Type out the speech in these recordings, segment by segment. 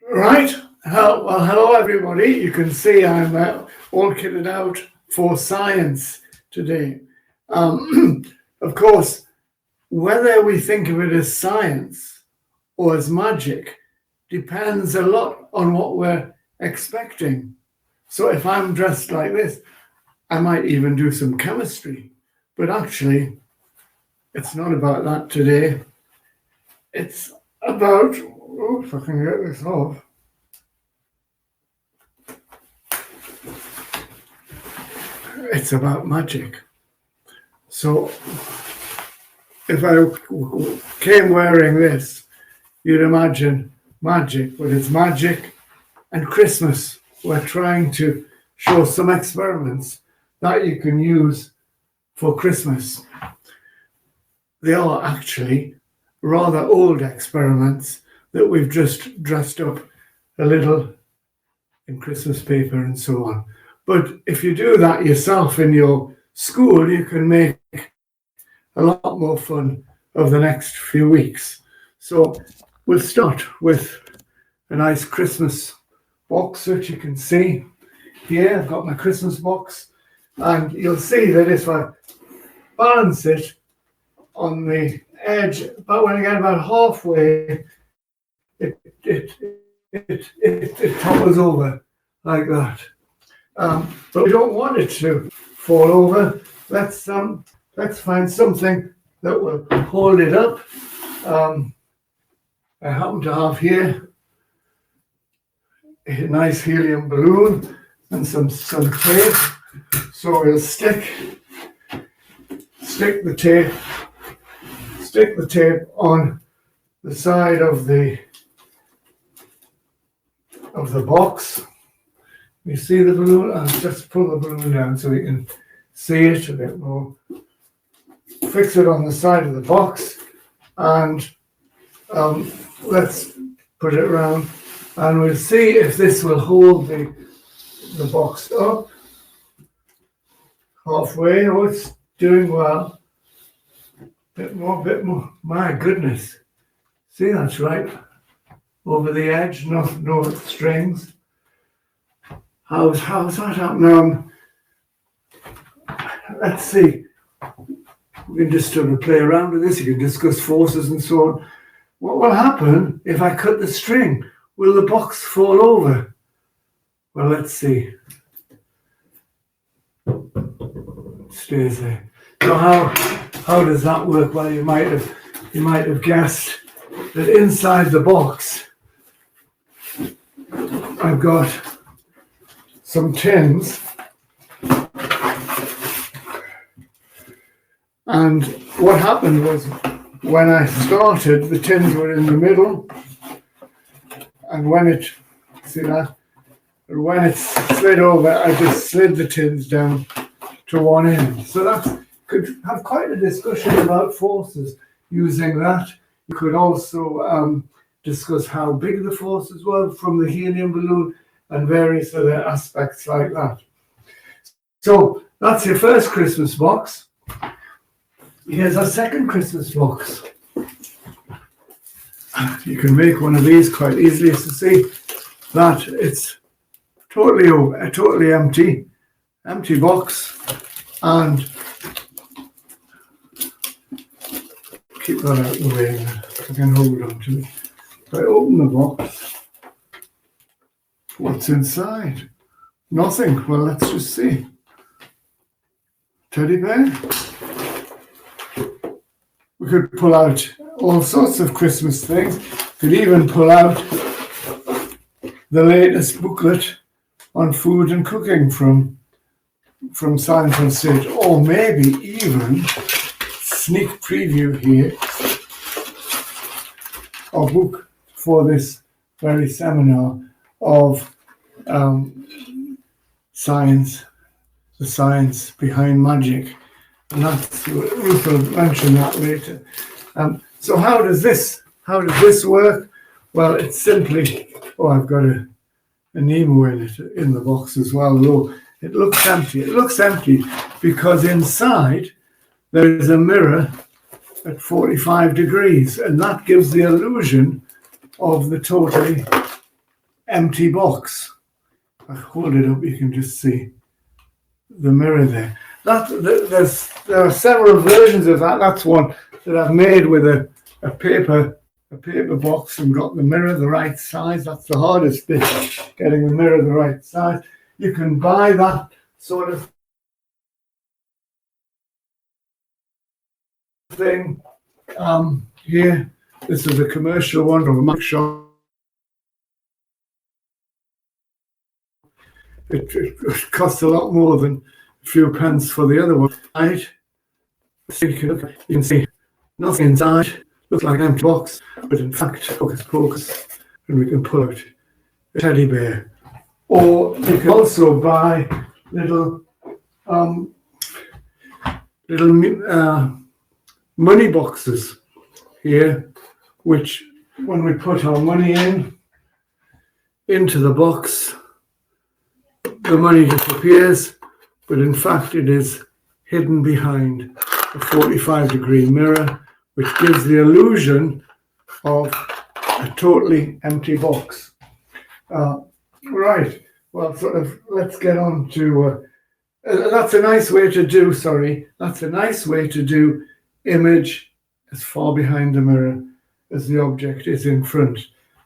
Right. Well, hello everybody. You can see I'm all kitted out for science today. Of course, whether we think of it as science or as magic depends a lot on what we're expecting. So if I'm dressed like this, I might even do some chemistry. But actually, it's not about that today. It's about, if I can get this off. It's about magic. So if I came wearing this, you'd imagine magic, but it's magic and Christmas. We're trying to show some experiments that you can use for Christmas. They are actually rather old experiments that we've just dressed up a little in Christmas paper and so on. But if you do that yourself in your school, you can make a lot more fun of the next few weeks. So we'll start with a nice Christmas box, which you can see here. I've got my Christmas box, and you'll see that if I balance it on the edge, but when I get about halfway, it topples over like that. But we don't want it to fall over. Let's find something that will hold it up. I happen to have here a nice helium balloon and some tape. So we'll stick the tape on the side of the box. You see the balloon? I'll just pull the balloon down so we can see it a bit more. Fix it on the side of the box, and let's put it around, and we'll see if this will hold the box up halfway. Oh, it's doing well. Bit more. My goodness. See, that's right. Over the edge, no strings. How's that happening? Let's see. We can just sort of play around with this. You can discuss forces and so on. What will happen if I cut the string? Will the box fall over? Well, let's see. It stays there. So how does that work? Well, you might have guessed that inside the box I've got some tins, and what happened was when I started, the tins were in the middle, and when it slid over, I just slid the tins down to one end. So that could have quite a discussion about forces using that. You could also discuss how big the forces were from the helium balloon and various other aspects like that. So that's your first Christmas box. Here's our second Christmas box. You can make one of these quite easily to see that it's totally empty box, and keep that out of the way. I can hold on to it. If I open the box, what's inside? Nothing. Well, let's just see. Teddy bear. We could pull out all sorts of Christmas things. Could even pull out the latest booklet on food and cooking from Science on Stage, or maybe even sneak preview here, a book for this very seminar of science, the science behind magic, and that's Rute will mention that later. So how does this work? Well, it's simply, I've got a Nemo in the box as well, though it looks empty. It looks empty because inside there is a mirror at 45 degrees, and that gives the illusion of the totally empty box. If I hold it up, you can just see the mirror there. There are several versions of that. That's one that I've made with a paper box and got the mirror the right size. That's the hardest bit, getting the mirror the right size. You can buy that sort of thing here. This is a commercial one from a Mac shop. It costs a lot more than a few pence for the other one. Right? You can see nothing inside. Looks like an empty box, but in fact, hocus pocus, and we can pull out a teddy bear. Or you can also buy little money boxes here, which when we put our money into the box, the money disappears, but in fact it is hidden behind a 45-degree mirror, which gives the illusion of a totally empty box. Right, well, let's get on to, that's a nice way to do image as far behind the mirror as the object is in front.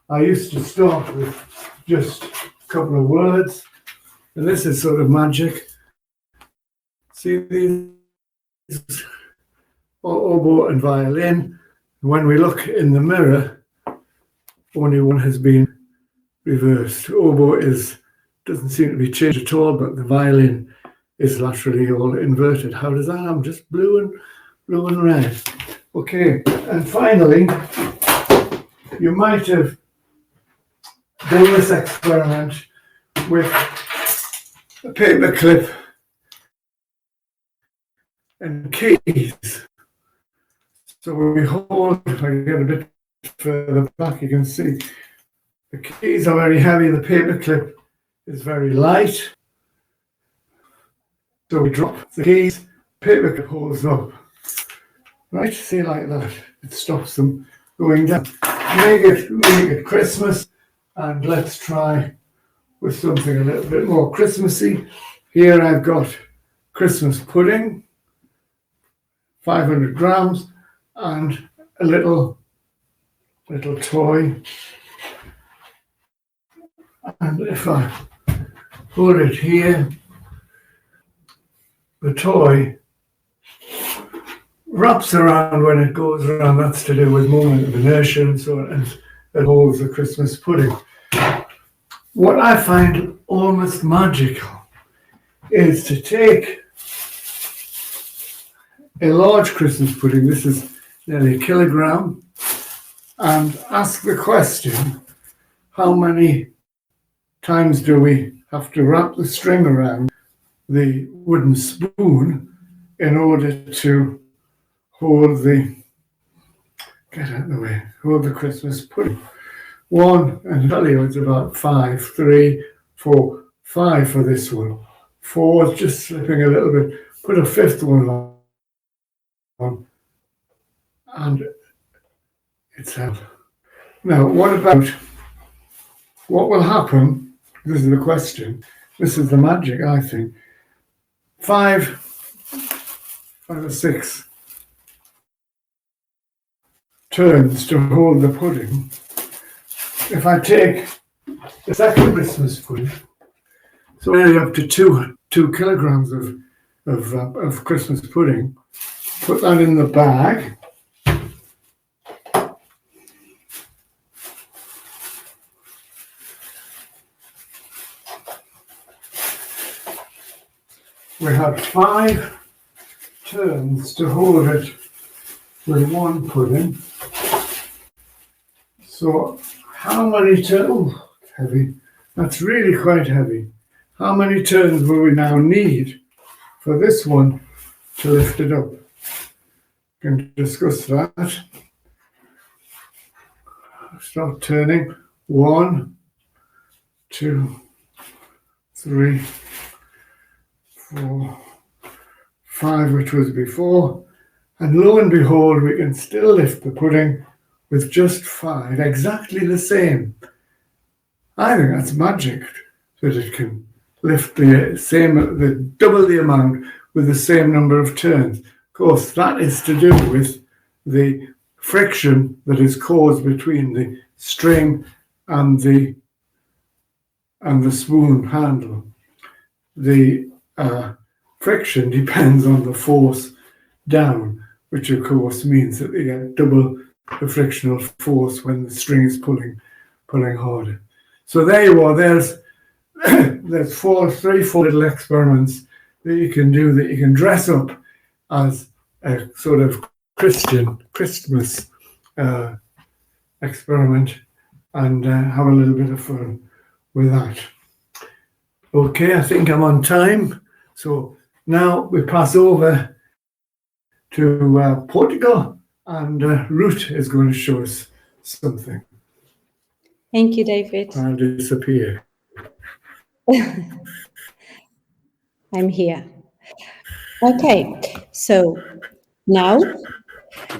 I used to start with just a couple of words, and this is sort of magic. See these oboe and violin. When we look in the mirror, only one has been reversed. Oboe doesn't seem to be changed at all, but the violin is laterally all inverted. How does that happen? Just blue and red. Okay, and finally, you might have done this experiment with a paper clip and keys. So we hold, if I get a bit further back, you can see the keys are very heavy, the paper clip is very light. So we drop the keys, paper clip holds up. Right, see, like that. It stops them going down. Make it Christmas, and let's try with something a little bit more Christmassy. Here I've got Christmas pudding, 500 grams, and a little toy. And if I hold it here, the toy wraps around when it goes around. That's to do with moment of inertia and so on, and it holds the Christmas pudding. What I find almost magical is to take a large Christmas pudding, this is nearly a kilogram, and ask the question, how many times do we have to wrap the string around the wooden spoon in order to hold the Christmas pudding? One, and tell you it's about 5, 3, 4, 5 for this one. 4 is just slipping a little bit. Put a fifth one on, and it's out. Now, what will happen? This is the question. This is the magic, I think. 5 or 6 turns to hold the pudding. If I take the second Christmas pudding, so nearly up to 2 kilograms of Christmas pudding, put that in the bag. We have 5 turns to hold it with one pudding. So how many turns? Oh, it's heavy. That's really quite heavy. How many turns will we now need for this one to lift it up? We can discuss that. Start turning. 1, 2, 3, 4, 5, which was before. And lo and behold, we can still lift the pudding with just 5, exactly the same. I think that's magic, that it can lift double the amount with the same number of turns. Of course, that is to do with the friction that is caused between the string and the spoon handle. The friction depends on the force down, which of course means that you get double the frictional force when the string is pulling harder. So there you are. There's three, four little experiments that you can do, that you can dress up as a sort of Christmas experiment and have a little bit of fun with that. Okay, I think I'm on time. So now we pass over to Portugal, and Rute is going to show us something. Thank you, David. I'll disappear. I'm here. Okay, so now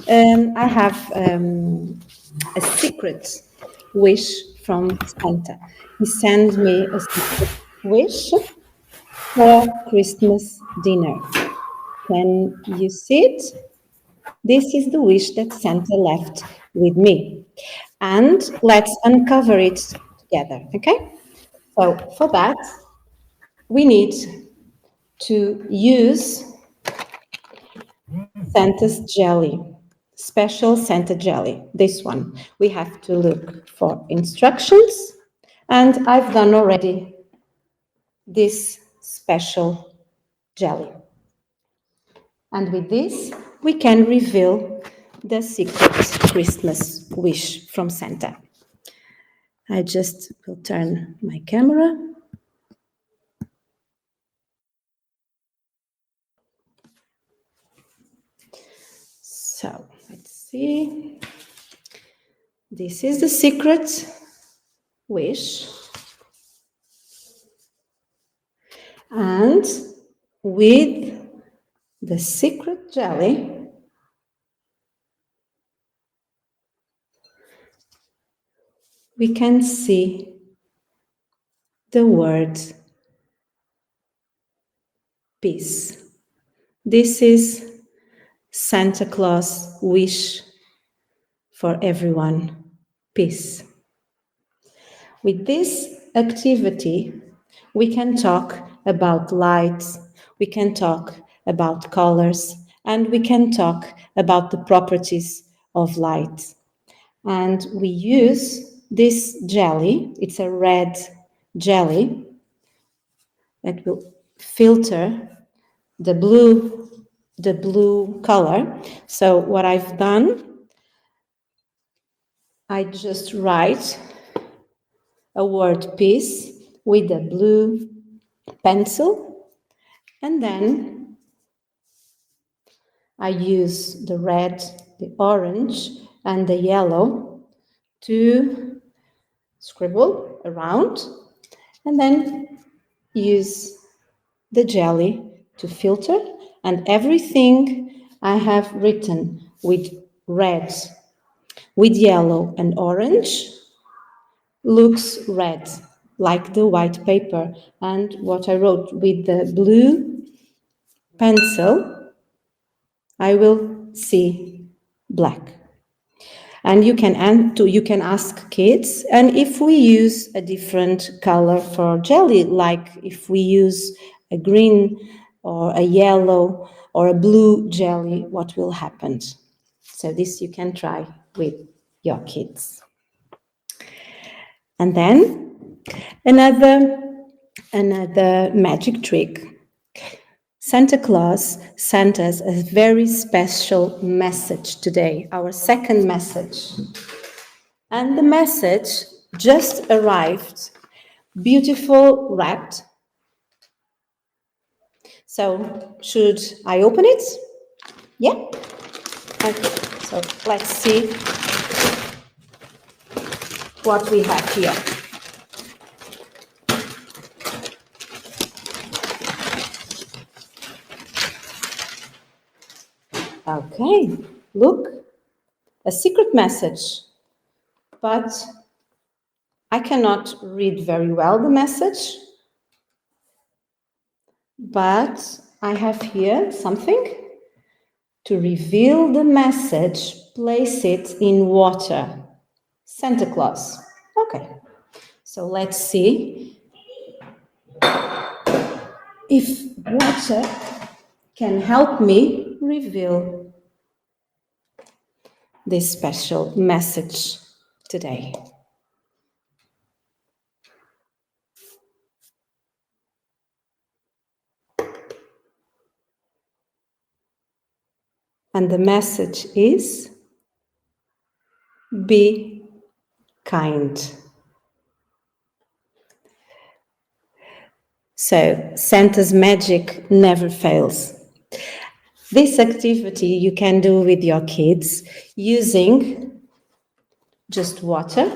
I have a secret wish from Santa. He sent me a secret wish for Christmas dinner. Can you see it? This is the wish that Santa left with me. And let's uncover it together, okay? So for that, we need to use Santa's jelly, special Santa jelly, this one. We have to look for instructions, and I've done already this special jelly. And with this, we can reveal the secret Christmas wish from Santa. I just will turn my camera. So let's see. This is the secret wish. And with the secret jelly, we can see the word peace. This is Santa Claus' wish for everyone, peace. With this activity, we can talk about lights, we can talk about colors, and we can talk about the properties of light. And we use this jelly, it's a red jelly, that will filter the blue color. So what I've done, I just write a word peace with a blue pencil, and then I use the red, the orange, and the yellow to scribble around, and then use the jelly to filter, and everything I have written with red, with yellow and orange looks red, like the white paper. And what I wrote with the blue pencil, I will see black. And you can ask kids, and if we use a different color for jelly, like if we use a green or a yellow or a blue jelly, what will happen? So this you can try with your kids. And then another magic trick. Santa Claus sent us a very special message today, our second message. And the message just arrived, beautiful wrapped. So should I open it? Yeah? Okay, so let's see what we have here. Okay, look, a secret message, but I cannot read very well the message, but I have here something. To reveal the message, place it in water. Santa Claus. Okay, so let's see if water can help me reveal this special message today. And the message is, be kind. So Santa's magic never fails. This activity you can do with your kids using just water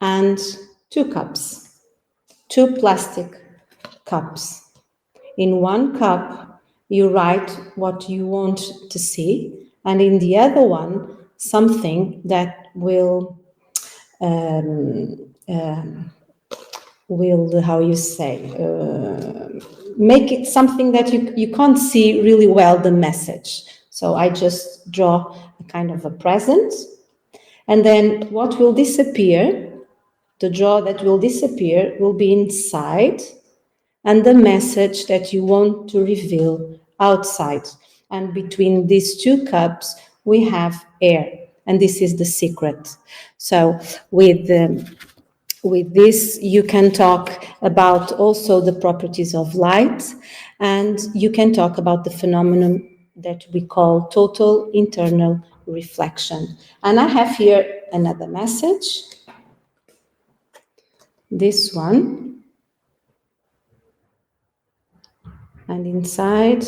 and 2 cups, 2 plastic cups. In 1 cup, you write what you want to see, and in the other one, something that will, how you say, make it something that you can't see really well the message. So I just draw a kind of a present, and then what will disappear, the draw that will disappear, will be inside, and the message that you want to reveal outside. And between these 2 cups, we have air, and this is the secret. So with this, you can talk about also the properties of light, and you can talk about the phenomenon that we call total internal reflection. And I have here another message, this one, and inside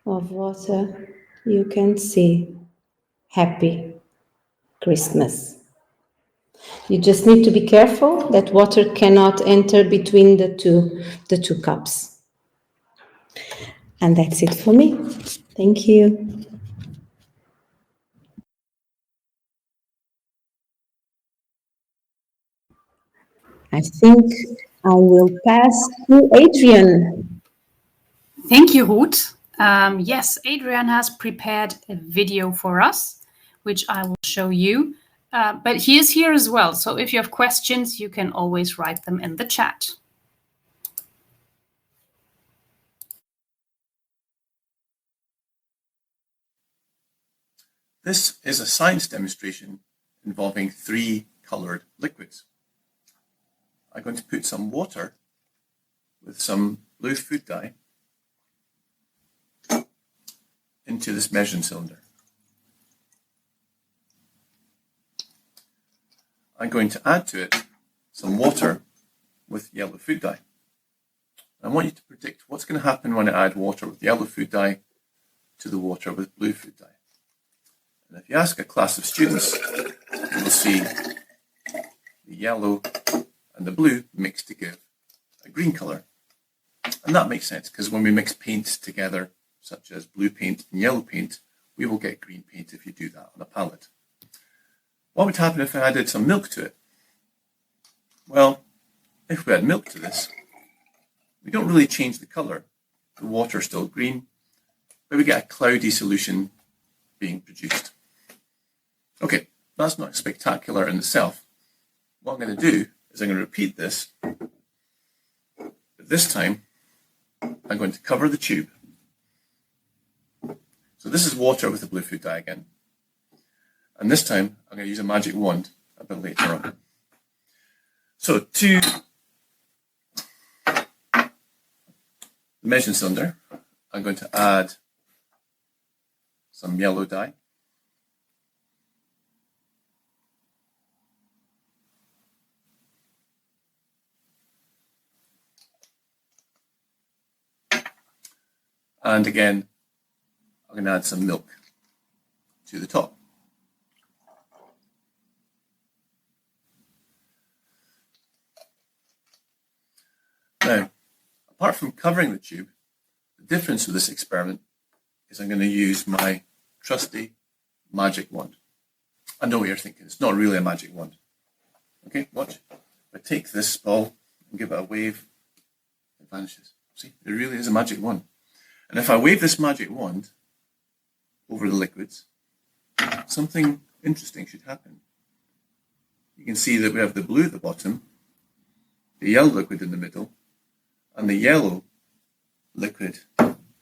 of water you can see Happy Christmas. You just need to be careful that water cannot enter between the two cups. And that's it for me. Thank you. I think I will pass to Adrian. Thank you, Rute. Yes, Adrian has prepared a video for us, which I will show you. But he is here as well, so if you have questions, you can always write them in the chat. This is a science demonstration involving 3 coloured liquids. I'm going to put some water with some blue food dye into this measuring cylinder. I'm going to add to it some water with yellow food dye. I want you to predict what's going to happen when I add water with yellow food dye to the water with blue food dye. And if you ask a class of students, you will see the yellow and the blue mixed to give a green colour. And that makes sense, because when we mix paints together, such as blue paint and yellow paint, we will get green paint if you do that on a palette. What would happen if I added some milk to it? Well, if we add milk to this, we don't really change the colour. The water is still green, but we get a cloudy solution being produced. Okay, that's not spectacular in itself. What I'm going to do is I'm going to repeat this, but this time I'm going to cover the tube. So this is water with the blue food dye again. And this time I'm going to use a magic wand a bit later on. So to the measuring cylinder, I'm going to add some yellow dye. And again, I'm going to add some milk to the top. Now, apart from covering the tube, the difference with this experiment is I'm going to use my trusty magic wand. I know what you're thinking, it's not really a magic wand. Okay, watch. If I take this ball and give it a wave, it vanishes. See, it really is a magic wand. And if I wave this magic wand over the liquids, something interesting should happen. You can see that we have the blue at the bottom, the yellow liquid in the middle, and the yellow liquid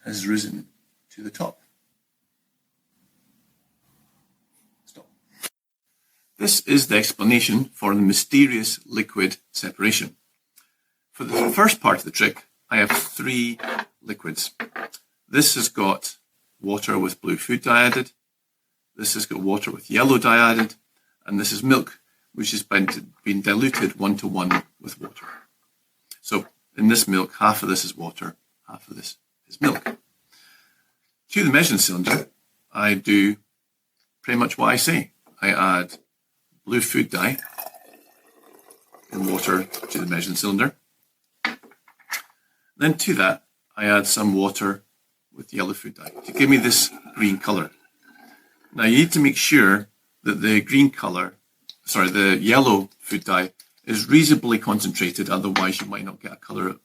has risen to the top. Stop. This is the explanation for the mysterious liquid separation. For the first part of the trick, I have 3 liquids. This has got water with blue food dye added, this has got water with yellow dye added, and this is milk, which has been diluted 1-to-1 with water. So in this milk, half of this is water, half of this is milk. To the measuring cylinder, I do pretty much what I say. I add blue food dye in water to the measuring cylinder. Then to that, I add some water with yellow food dye to give me this green colour. Now you need to make sure that the yellow food dye is reasonably concentrated, otherwise you might not get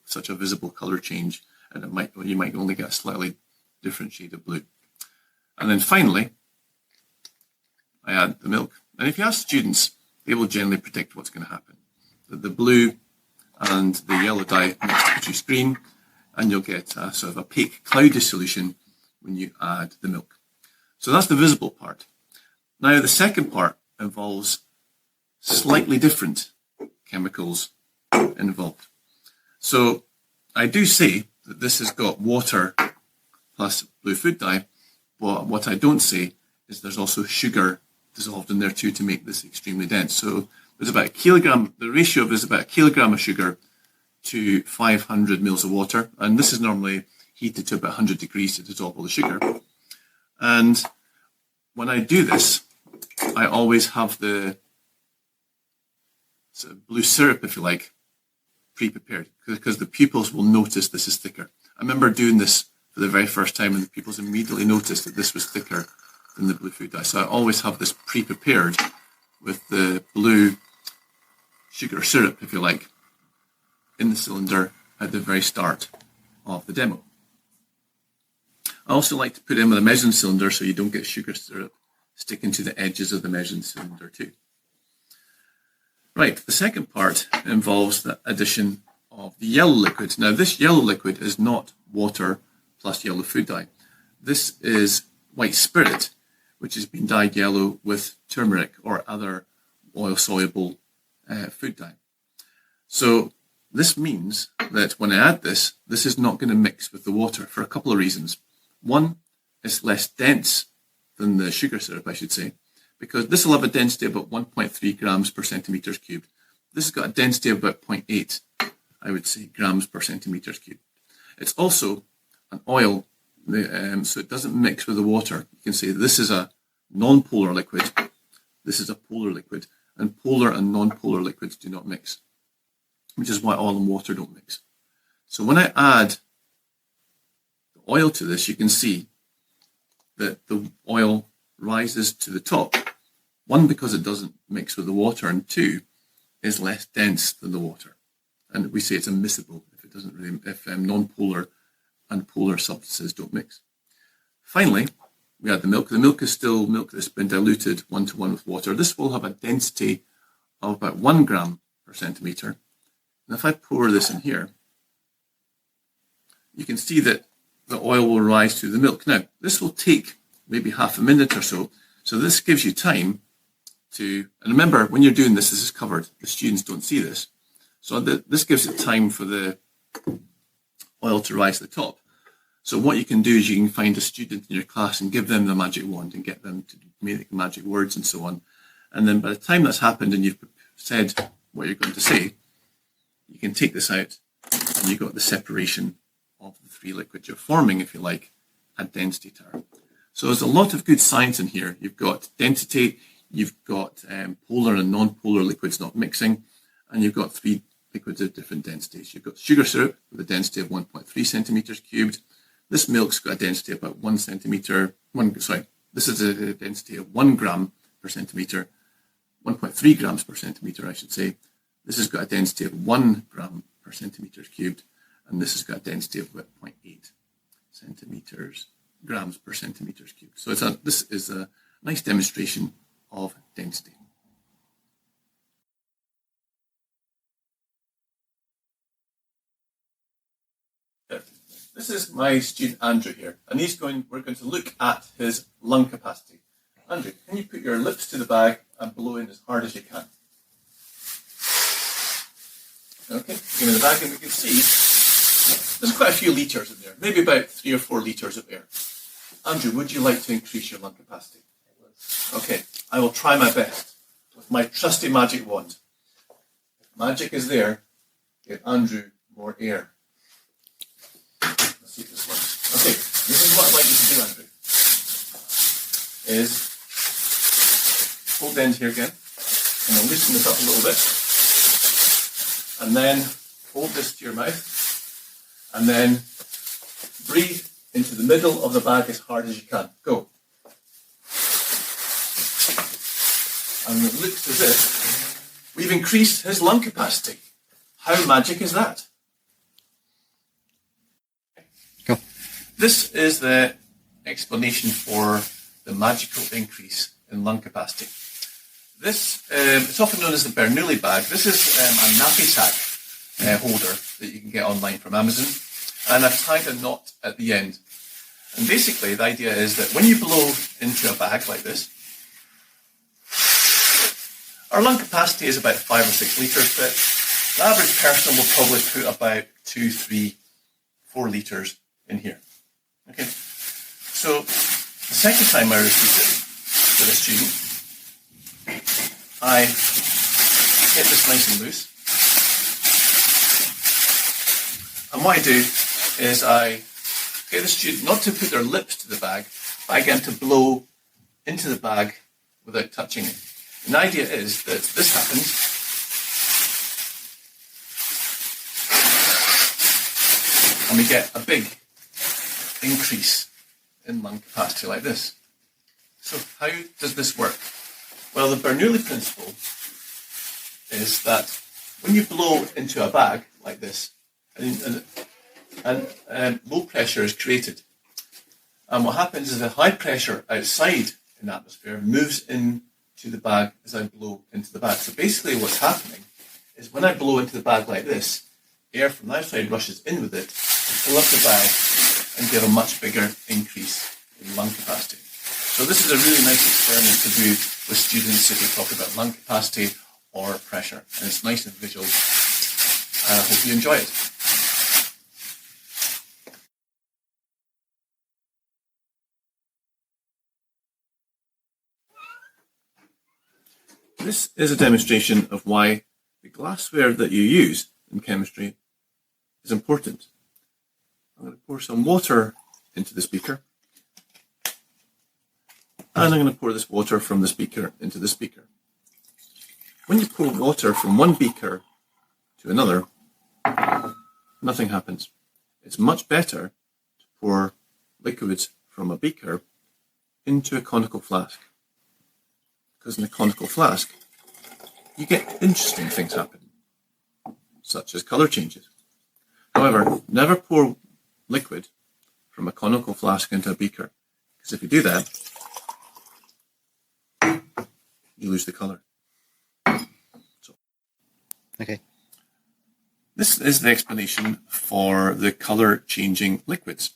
such a visible colour change, and you might only get a slightly different shade of blue. And then finally, I add the milk. And if you ask students, they will generally predict what's going to happen. That the blue and the yellow dye mix to produce green, and you'll get a sort of opaque, cloudy solution when you add the milk. So that's the visible part. Now the second part involves slightly different chemicals involved. So I do say that this has got water plus blue food dye, but what I don't say is there's also sugar dissolved in there too to make this extremely dense. So there's about a kilogram, the ratio of is about a kilogram of sugar to 500 mils of water, and this is normally heated to about 100 degrees to dissolve all the sugar. And when I do this, I always have the sort of blue syrup, if you like, pre-prepared, because the pupils will notice this is thicker. I remember doing this for the very first time, and the pupils immediately noticed that this was thicker than the blue food dye. So I always have this pre-prepared with the blue sugar syrup, if you like, in the cylinder at the very start of the demo. I also like to put in with a measuring cylinder so you don't get sugar syrup sticking to the edges of the measuring cylinder too. Right, the second part involves the addition of the yellow liquid. Now this yellow liquid is not water plus yellow food dye. This is white spirit, which has been dyed yellow with turmeric or other oil-soluble food dye. So this means that when I add this, this is not going to mix with the water for a couple of reasons. One, it's less dense than the sugar syrup, I should say, because this will have a density of about 1.3 grams per centimetres cubed. This has got a density of about 0.8, I would say, grams per centimetres cubed. It's also an oil, so it doesn't mix with the water. You can say this is a non-polar liquid, this is a polar liquid, and polar and non-polar liquids do not mix, which is why oil and water don't mix. So when I add the oil to this, you can see that the oil rises to the top. One, because it doesn't mix with the water, and two, is less dense than the water. And we say it's immiscible if non-polar and polar substances don't mix. Finally, we add the milk. The milk is still milk that's been diluted 1-to-1 with water. This will have a density of about 1 gram per centimetre. And if I pour this in here, you can see that the oil will rise to the milk. Now, this will take maybe half a minute or so. So this gives you time to, and remember, when you're doing this, this is covered. The students don't see this. So this gives it time for the oil to rise to the top. So what you can do is you can find a student in your class and give them the magic wand and get them to make magic words and so on. And then by the time that's happened and you've said what you're going to say, you can take this out and you've got the separation of the three liquids. You're forming, if you like, a density tower. So there's a lot of good science in here. You've got density, you've got polar and non-polar liquids not mixing, and you've got three liquids of different densities. You've got sugar syrup with a density of 1.3 centimetres cubed. This milk's got a density of about 1 centimetre, this is a density of 1 gram per centimetre. 1.3 grams per centimetre, I should say. This has got a density of 1 gram per centimetre cubed, and this has got a density of about 0.8 grams per centimetre cubed. So this is a nice demonstration of density. This is my student Andrew here, and we're going to look at his lung capacity. Andrew, can you put your lips to the bag and blow in as hard as you can? Okay, give me the bag, and we can see there's quite a few litres in there, maybe about 3 or 4 litres of air. Andrew, would you like to increase your lung capacity? Okay, I will try my best with my trusty magic wand. If magic is there, give Andrew more air. Let's see if this works. Okay, this is what I'd like you to do, Andrew. Is hold the end here again, and then loosen this up a little bit, and then hold this to your mouth, and then breathe into the middle of the bag as hard as you can. Go. And it looks as if we've increased his lung capacity. How magic is that? Go. This is the explanation for the magical increase in lung capacity. This, it's often known as the Bernoulli bag. This is a nappy sack holder that you can get online from Amazon. And I've tied a knot at the end. And basically the idea is that when you blow into a bag like this, our lung capacity is about 5 or 6 litres, but the average person will probably put about 2, 3, 4 litres in here. Okay. So the second time I repeat it with a student, I get this nice and loose. And what I do is I get the student not to put their lips to the bag, but I get them to blow into the bag without touching it. And the idea is that this happens, and we get a big increase in lung capacity like this. So how does this work? Well, the Bernoulli principle is that when you blow into a bag like this, and low pressure is created. And what happens is the high pressure outside in the atmosphere moves into the bag as I blow into the bag. So basically what's happening is when I blow into the bag like this, air from the outside rushes in with it to fill up the bag and give a much bigger increase in lung capacity. So this is a really nice experiment to do with students if we talk about lung capacity or pressure. And it's nice and visual. I hope you enjoy it. This is a demonstration of why the glassware that you use in chemistry is important. I'm going to pour some water into the beaker, and I'm going to pour this water from the beaker into the beaker. When you pour water from one beaker to another, nothing happens. It's much better to pour liquids from a beaker into a conical flask. Because in a conical flask, you get interesting things happening, such as colour changes. However, never pour liquid from a conical flask into a beaker, because if you do that, you lose the colour. Okay. This is the explanation for the colour changing liquids.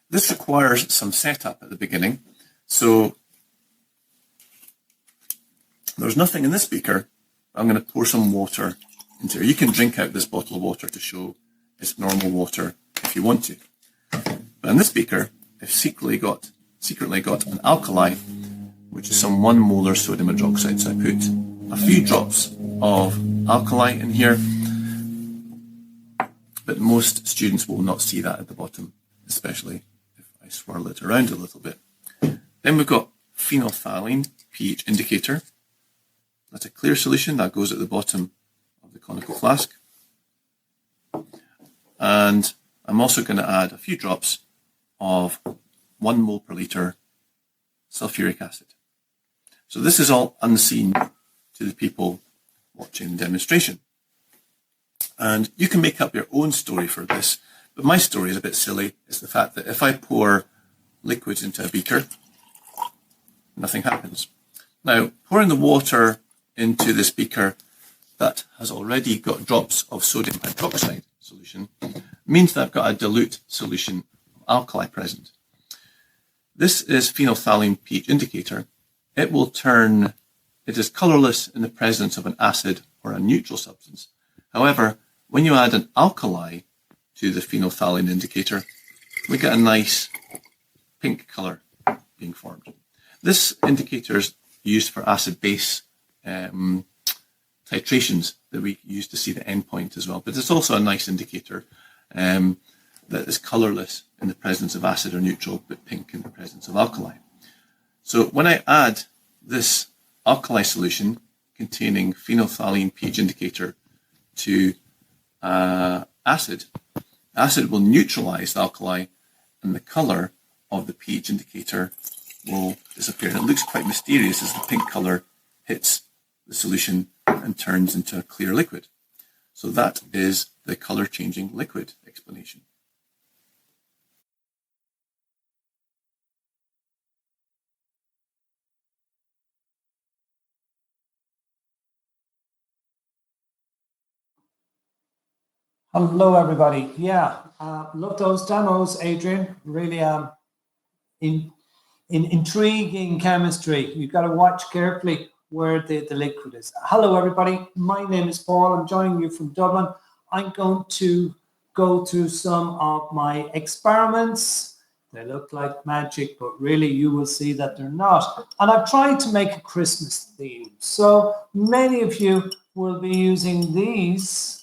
This requires some setup at the beginning, so there's nothing in this beaker. I'm going to pour some water into here. You can drink out this bottle of water to show it's normal water if you want to. But in this beaker, I've secretly got an alkali, which is some 1 molar sodium hydroxide. So I put a few drops of alkali in here, but most students will not see that at the bottom, especially if I swirl it around a little bit. Then we've got phenolphthalein pH indicator. That's a clear solution that goes at the bottom of the conical flask. And I'm also going to add a few drops of 1 mole per litre sulfuric acid. So this is all unseen to the people watching the demonstration. And you can make up your own story for this, but my story is a bit silly. It's the fact that if I pour liquid into a beaker, nothing happens. Now, pouring the water into this beaker that has already got drops of sodium hydroxide solution means that I've got a dilute solution of alkali present. This is phenolphthalein pH indicator. It is colorless in the presence of an acid or a neutral substance. However, when you add an alkali to the phenolphthalein indicator, we get a nice pink color being formed. This indicator is used for acid-base titrations that we use to see the endpoint as well. But it's also a nice indicator that is colorless in the presence of acid or neutral, but pink in the presence of alkali. So when I add this alkali solution containing phenolphthalein pH indicator to acid will neutralize the alkali and the color of the pH indicator will disappear. And it looks quite mysterious as the pink color hits the solution and turns into a clear liquid. So that is the color changing liquid explanation. Hello, everybody. Yeah, love those demos, Adrian. Really intriguing chemistry. You've got to watch carefully where the liquid is. Hello, everybody. My name is Paul. I'm joining you from Dublin. I'm going to go through some of my experiments. They look like magic, but really you will see that they're not. And I've tried to make a Christmas theme. So many of you will be using these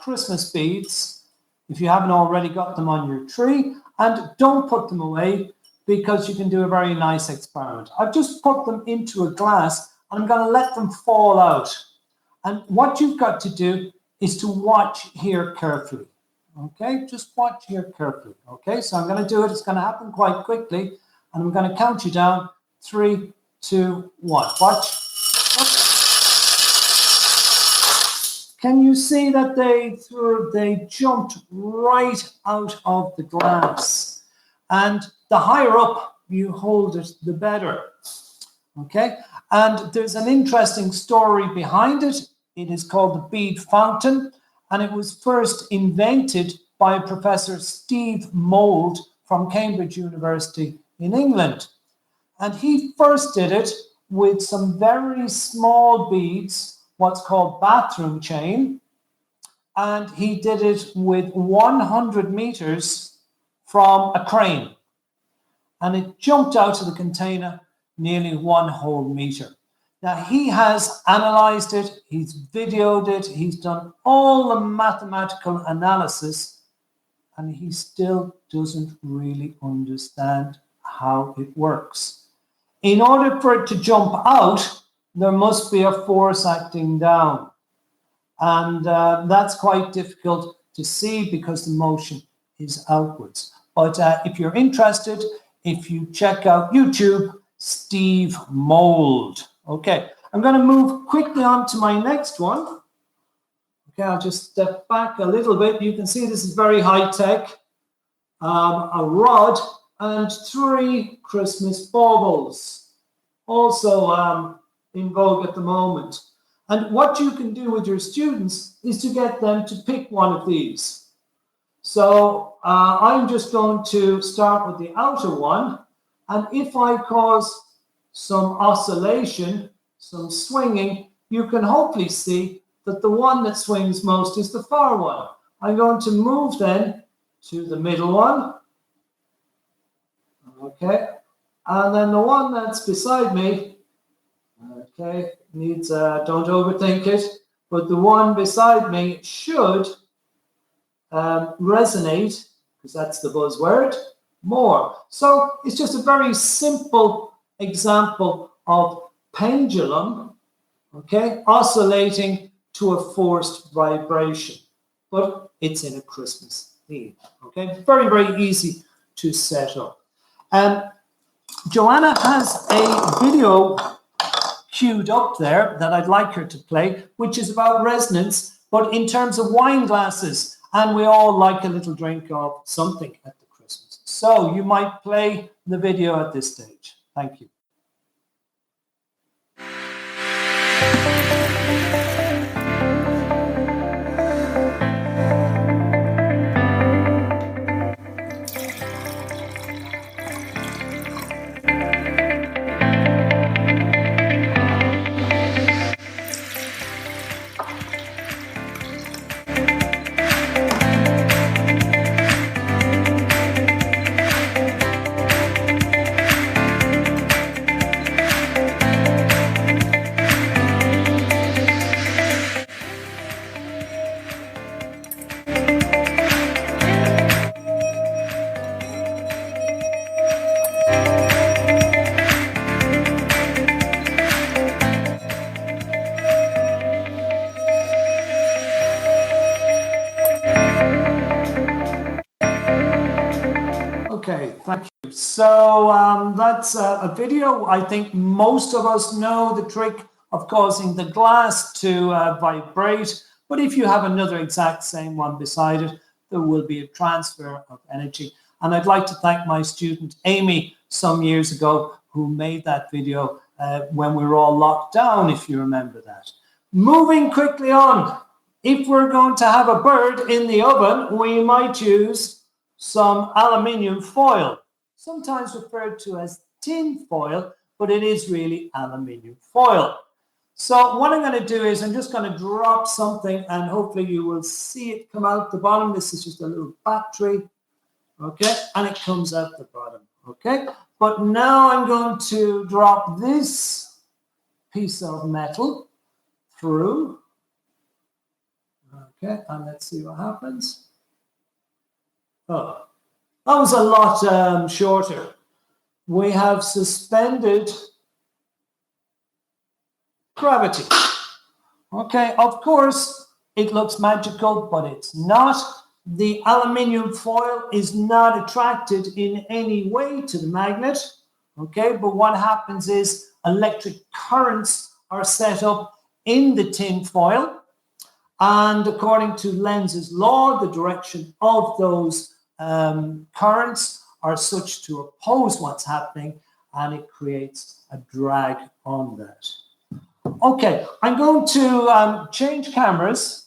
Christmas beads, if you haven't already got them on your tree, and don't put them away because you can do a very nice experiment. I've just put them into a glass and I'm going to let them fall out. And what you've got to do is to watch here carefully. Okay, just watch here carefully. Okay, so I'm going to do it. It's going to happen quite quickly, and I'm going to count you down. 3, 2, 1. Watch. Can you see that they jumped right out of the glass? And the higher up you hold it, the better. Okay, and there's an interesting story behind it. It is called the bead fountain, and it was first invented by Professor Steve Mould from Cambridge University in England. And he first did it with some very small beads, what's called bathroom chain, and he did it with 100 meters from a crane. And it jumped out of the container nearly 1 whole meter. Now, he has analyzed it, he's videoed it, he's done all the mathematical analysis, and he still doesn't really understand how it works. In order for it to jump out, there must be a force acting down. And that's quite difficult to see because the motion is outwards. But if you're interested, if you check out YouTube, Steve Mould. Okay, I'm going to move quickly on to my next one. Okay, I'll just step back a little bit. You can see this is very high tech. A rod and 3 Christmas baubles, also in vogue at the moment. And what you can do with your students is to get them to pick one of these. So I'm just going to start with the outer one. And if I cause some oscillation, some swinging, you can hopefully see that the one that swings most is the far one. I'm going to move then to the middle one. Okay. And then the one that's beside me, okay, needs, don't overthink it, but the one beside me should resonate, because that's the buzzword, more. So it's just a very simple example of pendulum, okay, oscillating to a forced vibration, but it's in a Christmas theme, okay? Very, very easy to set up. Joanna has a video queued up there that I'd like her to play, which is about resonance, but in terms of wine glasses. And we all like a little drink of something at the Christmas. So you might play the video at this stage. Thank you. Okay, thank you. So that's a video. I think most of us know the trick of causing the glass to vibrate. But if you have another exact same one beside it, there will be a transfer of energy. And I'd like to thank my student Amy some years ago who made that video when we were all locked down, if you remember that. Moving quickly on. If we're going to have a bird in the oven, we might use some aluminium foil, sometimes referred to as tin foil, but it is really aluminium foil. So what I'm going to do is I'm just going to drop something and hopefully you will see it come out the bottom. This is just a little battery, okay, and it comes out the bottom, okay. But now I'm going to drop this piece of metal through, okay, and let's see what happens. Oh, that was a lot shorter. We have suspended gravity. Okay, of course, it looks magical, but it's not. The aluminium foil is not attracted in any way to the magnet. Okay, but what happens is electric currents are set up in the tin foil. And according to Lenz's law, the direction of those currents are such to oppose what's happening, and it creates a drag on that. Okay, I'm going to change cameras.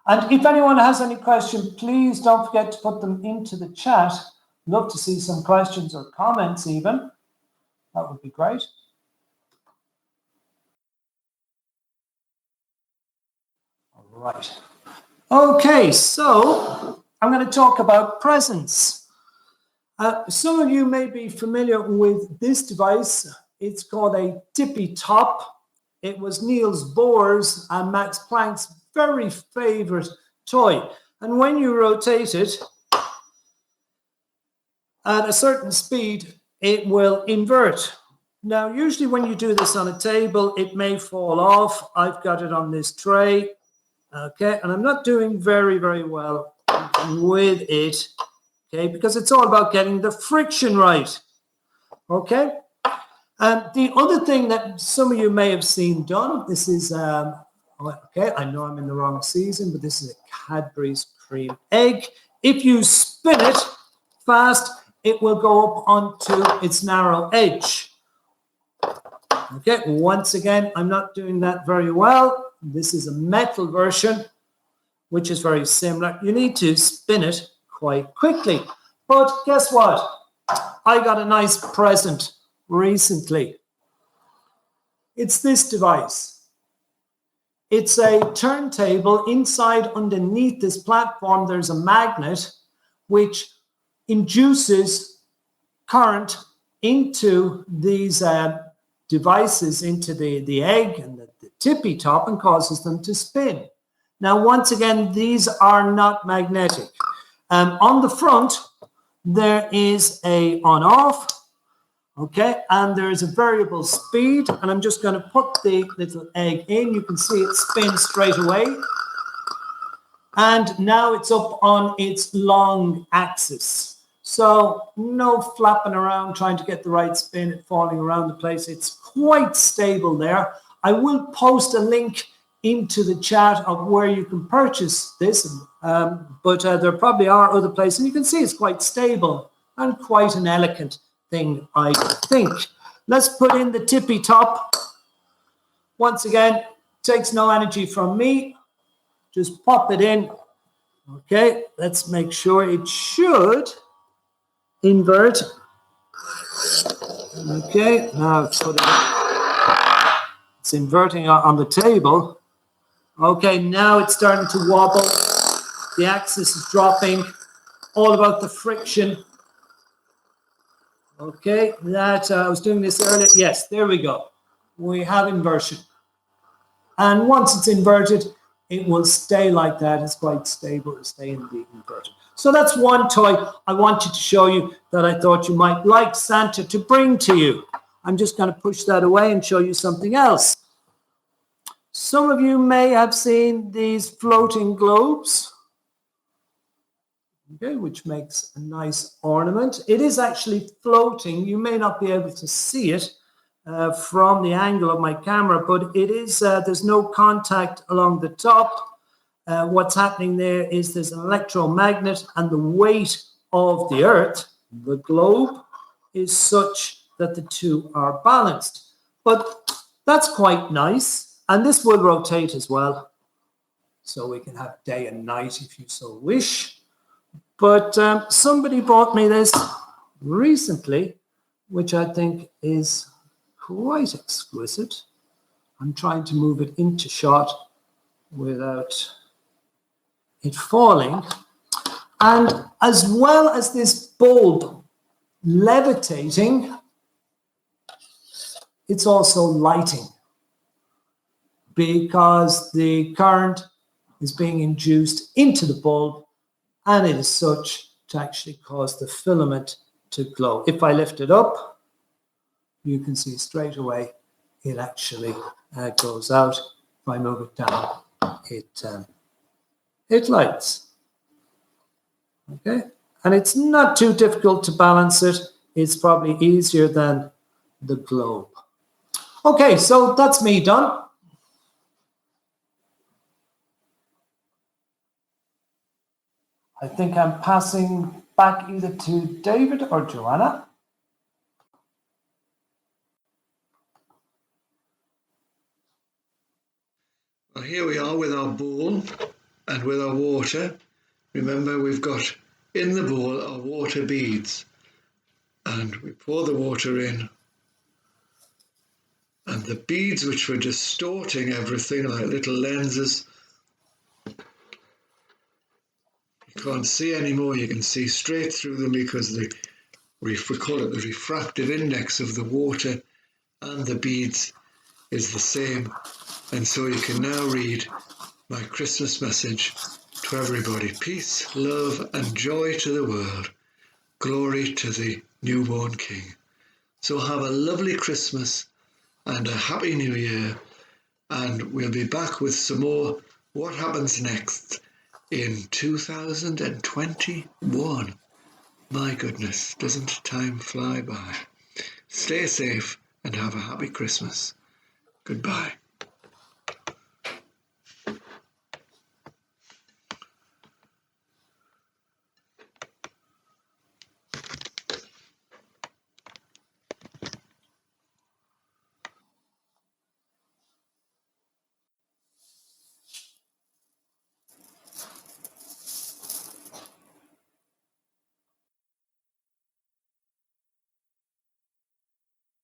And if anyone has any question, please don't forget to put them into the chat. Love to see some questions or comments even. That would be great. All right. Okay, so I'm going to talk about presents. Some of you may be familiar with this device. It's called a tippy top. It was Niels Bohr's and Max Planck's very favorite toy. And when you rotate it at a certain speed, it will invert. Now, usually when you do this on a table, it may fall off. I've got it on this tray. Okay, and I'm not doing very, very well with it, okay, because it's all about getting the friction right, okay? And the other thing that some of you may have seen done, this is, okay, I know I'm in the wrong season, but this is a Cadbury's cream egg. If you spin it fast, it will go up onto its narrow edge. Okay, once again, I'm not doing that very well. This is a metal version, which is very similar. You need to spin it quite quickly. But guess what? I got a nice present recently. It's this device. It's a turntable. Inside, underneath this platform, there's a magnet which induces current into these devices, into the egg and the tippy top, and causes them to spin. Now, once again, these are not magnetic. On the front, there is a on-off, okay, and there is a variable speed, and I'm just going to put the little egg in. You can see it spin straight away. And now it's up on its long axis. So no flapping around trying to get the right spin, it falling around the place. It's quite stable there. I will post a link into the chat of where you can purchase this, but there probably are other places. And you can see it's quite stable and quite an elegant thing, I think. Let's put in the tippy top. Once again, takes no energy from me. Just pop it in. Okay, let's make sure it should invert. Okay, now put it in. It's inverting on the table. Okay, now it's starting to wobble. The axis is dropping. All about the friction. Okay, that I was doing this earlier. Yes, there we go. We have inversion. And once it's inverted, it will stay like that. It's quite stable. It'll stay in the inverted. So that's one toy I wanted to show you that I thought you might like Santa to bring to you. I'm just going to push that away and show you something else. Some of you may have seen these floating globes, okay, which makes a nice ornament. It is actually floating. You may not be able to see it from the angle of my camera, but it is. There's no contact along the top. What's happening there is there's an electromagnet, and the weight of the Earth, the globe, is such that the two are balanced. But that's quite nice. And this will rotate as well. So we can have day and night if you so wish. But somebody bought me this recently, which I think is quite exquisite. I'm trying to move it into shot without it falling. And as well as this bulb levitating, it's also lighting, because the current is being induced into the bulb, and it is such to actually cause the filament to glow. If I lift it up, you can see straight away it actually goes out. If I move it down, it lights. Okay, and it's not too difficult to balance it. It's probably easier than the globe. Okay, so that's me done. I think I'm passing back either to David or Joanna. Well, here we are with our bowl and with our water. Remember, we've got in the bowl our water beads, and we pour the water in, and the beads, which were distorting everything like little lenses, you can't see anymore. You can see straight through them because we call it the refractive index of the water and the beads is the same. And so you can now read my Christmas message to everybody. Peace, love, and joy to the world. Glory to the newborn King. So have a lovely Christmas and a happy New Year. And we'll be back with some more What Happens Next in 2021. My goodness, doesn't time fly by? Stay safe and have a happy Christmas. Goodbye.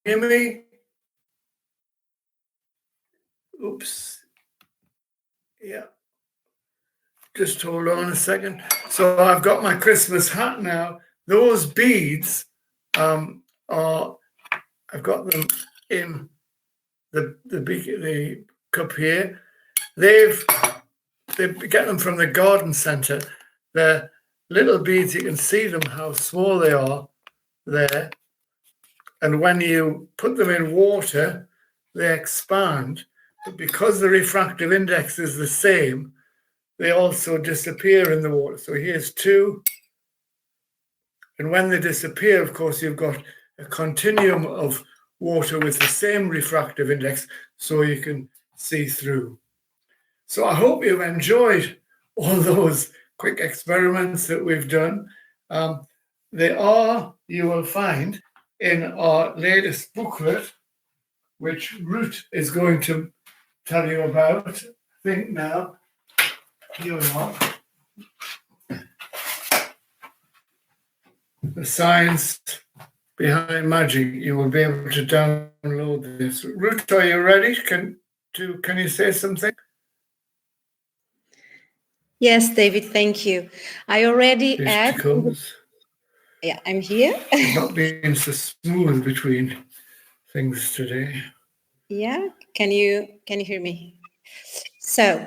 Hear me? Oops. Yeah. Just hold on a second. So I've got my Christmas hat now. Those beads are, I've got them in the cup here. They get them from the garden centre. They're little beads. You can see them, how small they are there. And when you put them in water, they expand. But because the refractive index is the same, they also disappear in the water. So here's two, And when they disappear, of course, you've got a continuum of water with the same refractive index, so you can see through. So I hope you've enjoyed all those quick experiments that we've done. They are, you will find, in our latest booklet, which Rute is going to tell you about. I think now, here we are. The science behind magic. You will be able to download this. Rute, are you ready? Can you say something? Yes, David, thank you. I already Here add. she comes. Yeah, I'm here. She's not being so smooth between things today. Yeah, can you hear me? So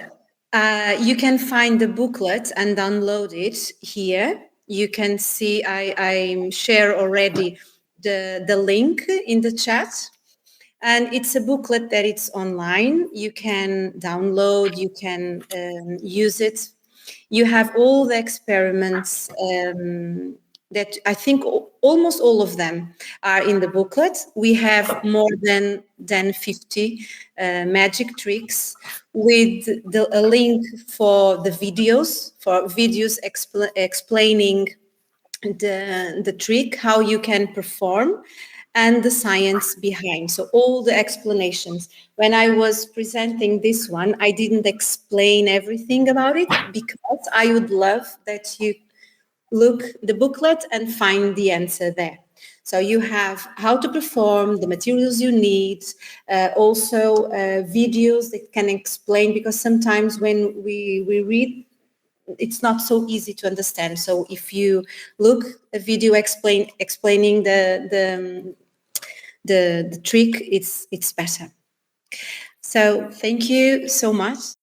you can find the booklet and download it here. You can see I share already the link in the chat. And it's a booklet that it's online. You can download, you can use it. You have all the experiments that I think almost all of them are in the booklet. We have more than 50 magic tricks with a link for the videos, explaining the trick, how you can perform, and the science behind. So all the explanations. When I was presenting this one, I didn't explain everything about it because I would love that you look the booklet and find the answer there. So you have how to perform, the materials you need, also videos that can explain, because sometimes when we read, it's not so easy to understand. So if you look a video explaining the trick, it's better. So thank you so much.